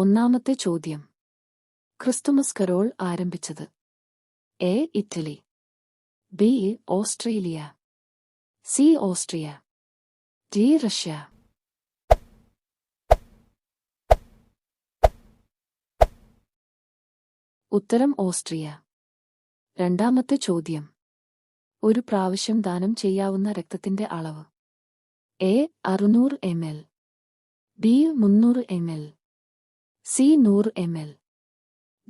ഒന്നാമത്തെ ചോദ്യം. Christmas Carol ആരംഭിച്ചത്? A. Italy, B. Australia, C. Austria, D. Russia. ഉത്തരം ഓസ്ട്രിയ. രണ്ടാമത്തെ ചോദ്യം. ഒരു പ്രാവശ്യം ദാനം ചെയ്യാവുന്ന രക്തത്തിന്റെ അളവ്? A. 600 ml, B. 300 ml, C. 100 ml,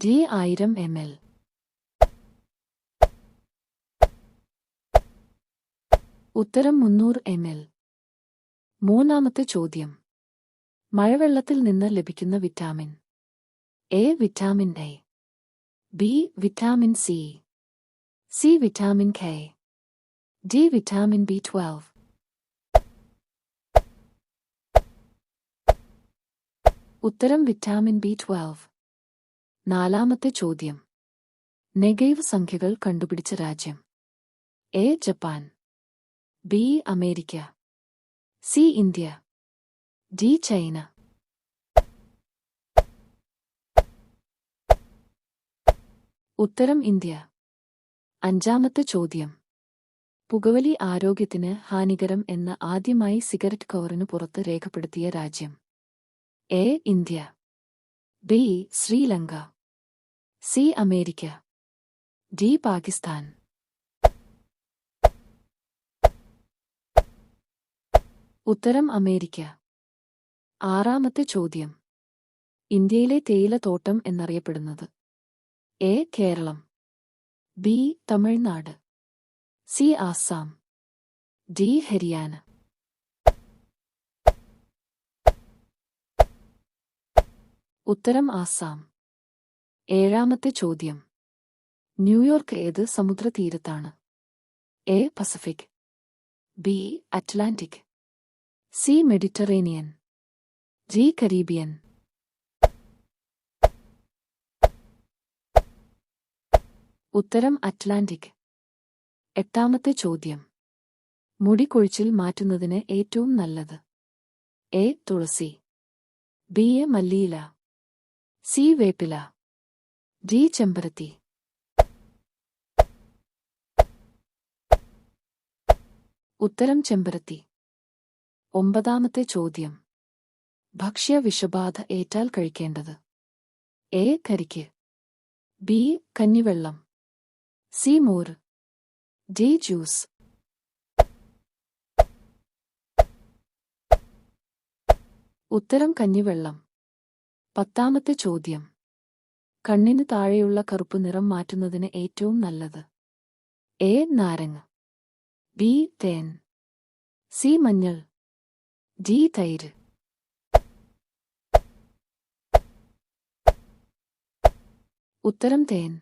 D. 1000 ml. ഉത്തരം 300 ml. മൂന്നാമത്തെ ചോദ്യം. മഴവെള്ളത്തിൽ നിന്ന് ലഭിക്കുന്ന vitamin? A. Vitamin A, B. Vitamin C, C. Vitamin K, D. Vitamin B12. ഉത്തരം വിറ്റാമിൻ B12. നാലാമത്തെ ചോദ്യം. നെഗറ്റീവ് സംഖ്യകൾ കണ്ടുപിടിച്ച രാജ്യം? A. Japan, B. America, C. India, D. China. ഉത്തരം ഇന്ത്യ. അഞ്ചാമത്തെ ചോദ്യം. പുകവലി ആരോഗ്യത്തിന് ഹാനികരം എന്ന് ആദ്യമായി സിഗരറ്റ് കവറിനു പുറത്ത് രേഖപ്പെടുത്തിയ രാജ്യം? A. India, B. Sri Lanka, C. America, D. Pakistan. ഉത്തരം അമേരിക്ക. ആറാമത്തെ ചോദ്യം. ഇന്ത്യയിലെ തേയിലത്തോട്ടം എന്നറിയപ്പെടുന്നത്? A. Keralam, B. Tamil Nadu, C. Assam, D. Haryana. ഉത്തരം ആസാം. ഏഴാമത്തെ ചോദ്യം. ന്യൂയോർക്ക് ഏത് സമുദ്രതീരത്താണ്? A. Pacific, B. Atlantic, C. Mediterranean, D. Caribbean. ഉത്തരം അറ്റ്ലാന്റിക്. എട്ടാമത്തെ ചോദ്യം. മുടി കൊഴിച്ചിൽ മാറ്റുന്നതിന് ഏറ്റവും നല്ലത്? എ. തുളസി, ബി. മല്ലിയില, സി. വേപ്പില, ഡി. ചെമ്പരത്തി. ഉത്തരം ചെമ്പരത്തി. ഒമ്പതാമത്തെ ചോദ്യം. ഭക്ഷ്യ വിഷബാധ ഏറ്റാൽ കഴിക്കേണ്ടത്? എ. കരിക്ക്, ബി. കഞ്ഞിവെള്ളം, സി. മോര്, ഡി. ജ്യൂസ്. ഉത്തരം കഞ്ഞിവെള്ളം. പത്താമത്തെ ചോദ്യം. കണ്ണിന് താഴെയുള്ള കറുപ്പ് നിറം മാറ്റുന്നതിന് ഏറ്റവും നല്ലത്? എ. നാരങ്ങ, ബി. തേൻ, സി. മഞ്ഞൾ, ഡി. തൈര്. ഉത്തരം തേൻ.